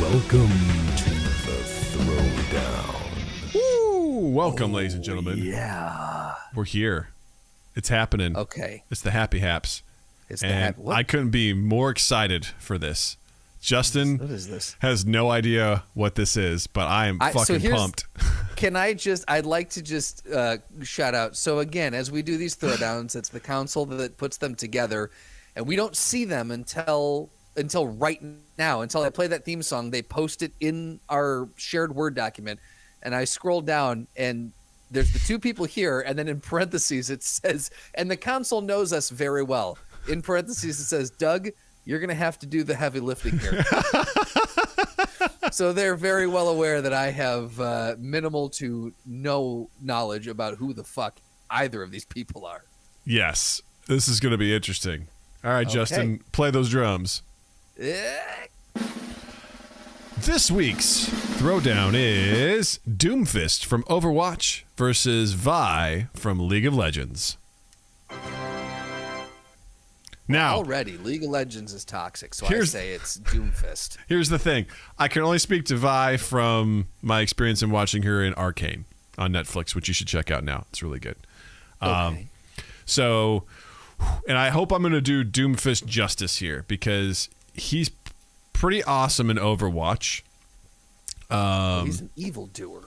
Welcome to the Throwdown. Woo! Welcome, ladies and gentlemen. Yeah. We're here. It's happening. Okay. It's the Happy Haps. It's and the I couldn't be more excited for this. Justin What is this? has no idea what this is, but I am fucking pumped. I'd like to just shout out. So again, as we do these throwdowns, it's the council that puts them together, and we don't see them until right now, until I play that theme song. They post it in our shared Word document, and I scroll down, and there's the two people here, and then in parentheses it says, and the council knows us very well. In parentheses it says, Doug, you're going to have to do the heavy lifting here. So they're very well aware that I have minimal to no knowledge about who the fuck either of these people are. Yes. This is going to be interesting. All right, Okay. Justin, play those drums. Eh. This week's throwdown is DoomFist from Overwatch versus Vi from League of Legends. Now, Already, League of Legends is toxic, so I Here's- say it's DoomFist. here's the thing. I can only speak to Vi from my experience in watching her in Arcane on Netflix, which you should check out now. It's really good. Okay. So, and I hope I'm going to do DoomFist justice here because he's pretty awesome in Overwatch. He's an evildoer.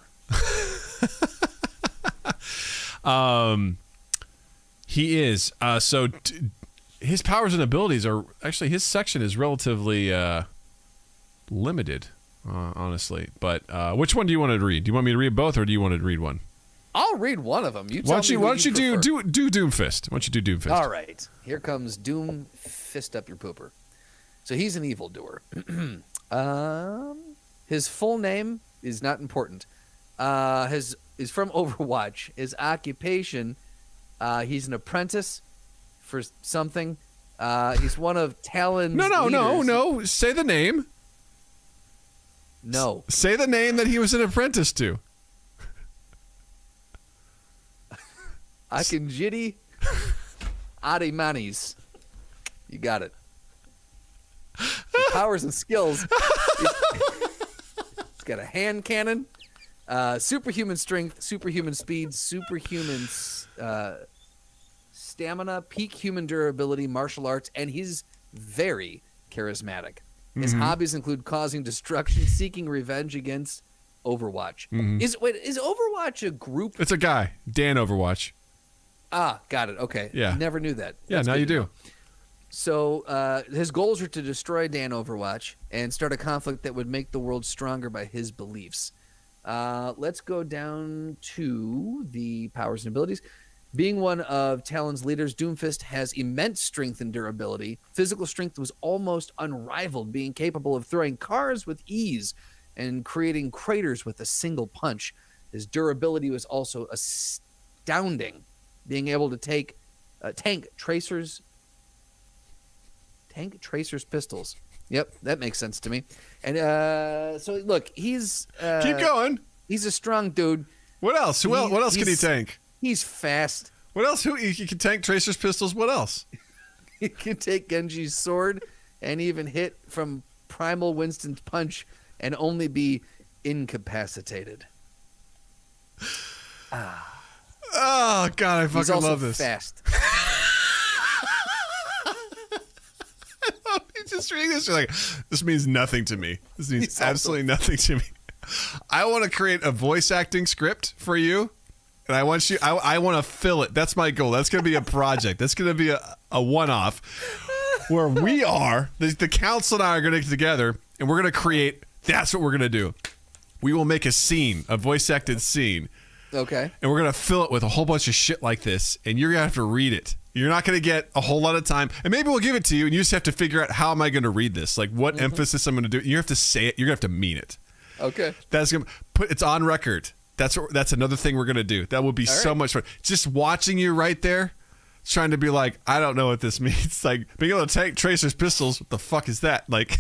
He is. His powers and abilities are actually, his section is relatively limited, honestly. But which one do you want to read? Do you want me to read both, or do you want to read one? I'll read one of them. You Why tell me don't you who prefer. do DoomFist? Why don't you do DoomFist? All right. Here comes Doom Fist Up Your Pooper. So he's an evildoer. His full name is not important. Is from Overwatch. His occupation, he's an apprentice for something. He's one of Talon's leaders. No. Say the name. No. Say the name that he was an apprentice to. Akinjiti Adimanis. You got it. His powers and skills. He's got a hand cannon, superhuman strength, superhuman speed, superhuman stamina, peak human durability, martial arts, and he's very charismatic. His hobbies include causing destruction, seeking revenge against Overwatch. Is Overwatch a group? It's a guy, Dan Overwatch. Ah, got it. Okay. Yeah. Never knew that. Yeah, That's now good you to do. know. So his goals are to destroy Dan Overwatch and start a conflict that would make the world stronger by his beliefs. Let's go down to the powers and abilities. Being one of Talon's leaders, DoomFist has immense strength and durability. Physical strength was almost unrivaled, being capable of throwing cars with ease and creating craters with a single punch. His durability was also astounding, being able to tank tracers pistols. Yep, that makes sense to me. And so look, he's Keep going. He's a strong dude. What else? What else can he he's- tank? He's fast. What else? He can tank Tracer's pistols. What else? He can take Genji's sword and even hit from Primal Winston's punch and only be incapacitated. Oh God, I He's fucking also love this. fast. You just reading this, you're like, this means nothing to me. This means He's also- absolutely nothing to me. I want to create a voice acting script for you, and I want you. I want to fill it. That's my goal. That's going to be a project. That's going to be a one-off where we are the council and I are going to get together, and we're going to create. That's what we're going to do. We will make a scene, a voice acted scene. Okay. And we're going to fill it with a whole bunch of shit like this, and you're going to have to read it. You're not going to get a whole lot of time, and maybe we'll give it to you, and you just have to figure out how am I going to read this, like what emphasis I'm going to do. You have to say it. You're going to have to mean it. Okay. That's going to put it's on record. That's another thing we're going to do. That will be so much fun. Just watching you right there, trying to be like, I don't know what this means. Like being able to take Tracer's pistols. What the fuck is that? Like.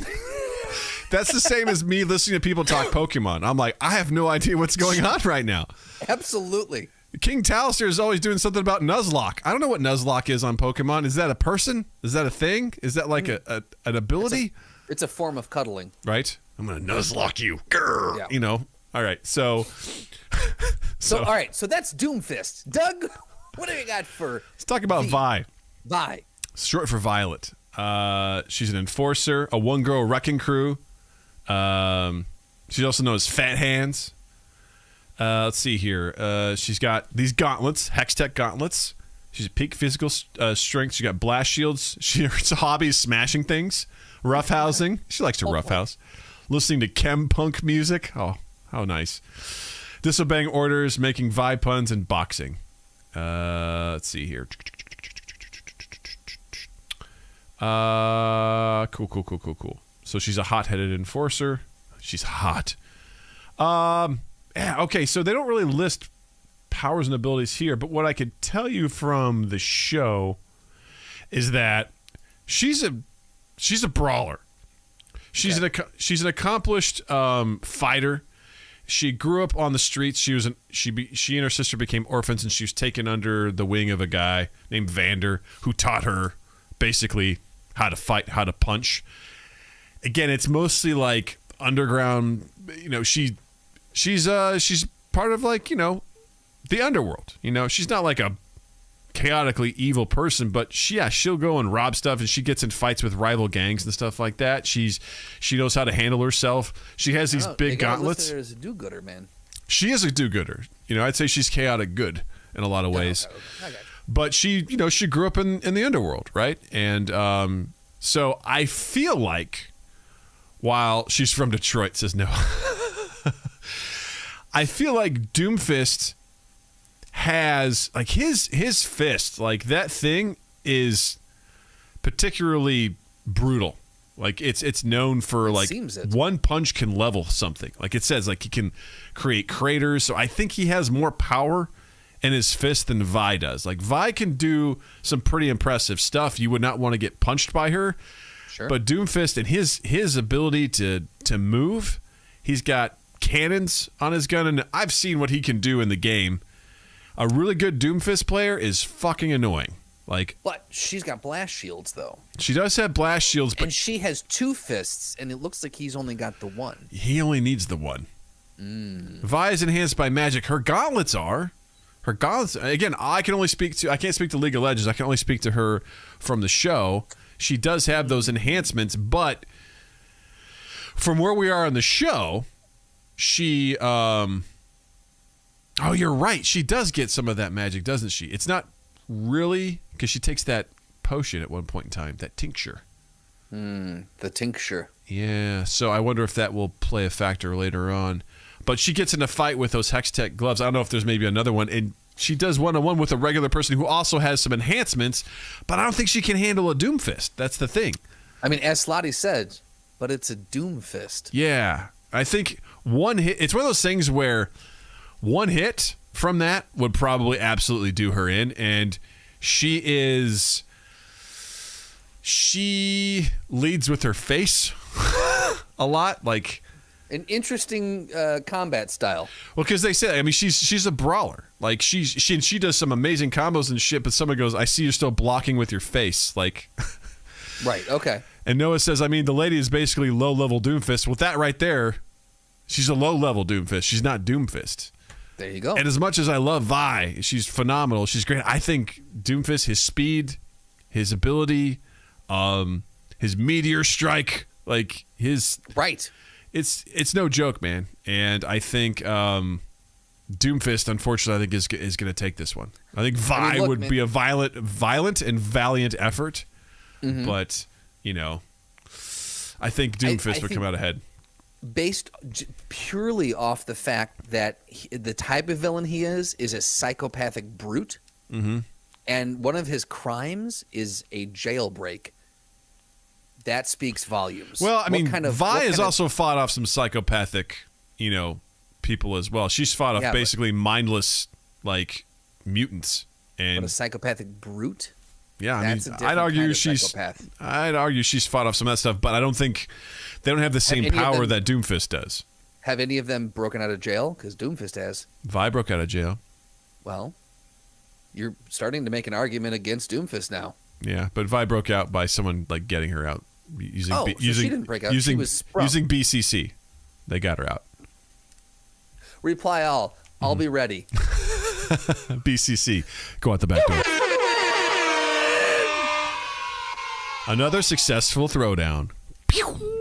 That's the same as me listening to people talk Pokemon. I'm like, I have no idea what's going on right now. Absolutely. King Talister is always doing something about Nuzlocke. I don't know what Nuzlocke is on Pokemon. Is that a person? Is that a thing? Is that like an ability? It's a form of cuddling. right? I'm gonna nuzlock you. Grr, Yeah. You know. All right. So All right. So that's DoomFist. Doug, what do we got for let's talk about Vi. Vi? Short for Violet. She's an enforcer, a one-girl wrecking crew. She's also known as Fat Hands. Let's see here. She's got these gauntlets, Hextech gauntlets. She's at peak physical strength. She's got blast shields. Her hobby is smashing things, roughhousing. She likes to roughhouse. Listening to chem punk music. Oh, how nice. Disobeying orders, making Vi puns, and boxing. Let's see here. Cool. So she's a hot-headed enforcer. She's hot. Yeah, okay, so they don't really list powers and abilities here, but what I could tell you from the show is that she's a brawler. She's an accomplished fighter. She grew up on the streets. She and her sister became orphans, and she was taken under the wing of a guy named Vander, who taught her basically how to fight, how to punch. Again, it's mostly like underground. You know, she's part of, like, you know, the underworld. You know, she's not like a chaotically evil person, but she'll go and rob stuff, and she gets in fights with rival gangs and stuff like that. She knows how to handle herself. She has these big gauntlets. Her as a do-gooder, man. She is a do-gooder. You know, I'd say she's chaotic good in a lot of ways. Okay. But she grew up in the underworld, right? And so I feel like, while she's from Detroit, says no. I feel like DoomFist has, like, his fist, like, that thing is particularly brutal. Like, it's known for, like, one punch can level something. Like it says, like, he can create craters. So I think he has more power in his fist than Vi does. Like, Vi can do some pretty impressive stuff. You would not want to get punched by her. Sure. But DoomFist and his ability to move, he's got cannons on his gun, and I've seen what he can do in the game. A really good DoomFist player is fucking annoying. Like, but she's got blast shields, though. She does have blast shields, but and she has two fists, and it looks like he's only got the one. He only needs the one. Vi is enhanced by magic. Her gauntlets are. Her gauntlets, again, I can't speak to League of Legends. I can only speak to her from the show. She does have those enhancements, but from where we are on the show, she oh, you're right. She does get some of that magic, doesn't she? It's not really, because she takes that potion at one point in time, that tincture. The tincture. Yeah, so I wonder if that will play a factor later on. But she gets in a fight with those Hextech gloves. I don't know if there's maybe another one. And she does one-on-one with a regular person who also has some enhancements, but I don't think she can handle a DoomFist. That's the thing. I mean, as Slotty said, but it's a DoomFist. Yeah. I think one hit, it's one of those things where one hit from that would probably absolutely do her in. And she leads with her face a lot. Like, an interesting combat style. Well, because they say, I mean, she's a brawler. Like, she does some amazing combos and shit, but someone goes, I see you're still blocking with your face. Like, right, okay. And Noah says, I mean, the lady is basically low-level DoomFist. With that right there, she's a low-level DoomFist. She's not DoomFist. There you go. And as much as I love Vi, she's phenomenal. She's great. I think DoomFist, his speed, his ability, his meteor strike, like his... Right. It's no joke, man. And I think DoomFist, unfortunately, I think is going to take this one. I think Vi would be a violent and valiant effort. Mm-hmm. But, you know, I think DoomFist would come out ahead. Based purely off the fact that the type of villain he is a psychopathic brute. Mm-hmm. And one of his crimes is a jailbreak. That speaks volumes. Well, I mean, Vi has also fought off some psychopathic, you know, people as well. She's fought off basically mindless, like, mutants. And but a psychopathic brute? Yeah, I mean, I'd argue she's fought off some of that stuff, but I don't think they don't have the same power that DoomFist does. Have any of them broken out of jail? Because DoomFist has. Vi broke out of jail. Well, you're starting to make an argument against DoomFist now. Yeah, but Vi broke out by someone, like, getting her out, using Oh, so she using didn't break out. She using was sprung. using BCC. They got her out. Reply all. I'll be ready. BCC, go out the back door. Another successful throwdown. Pew!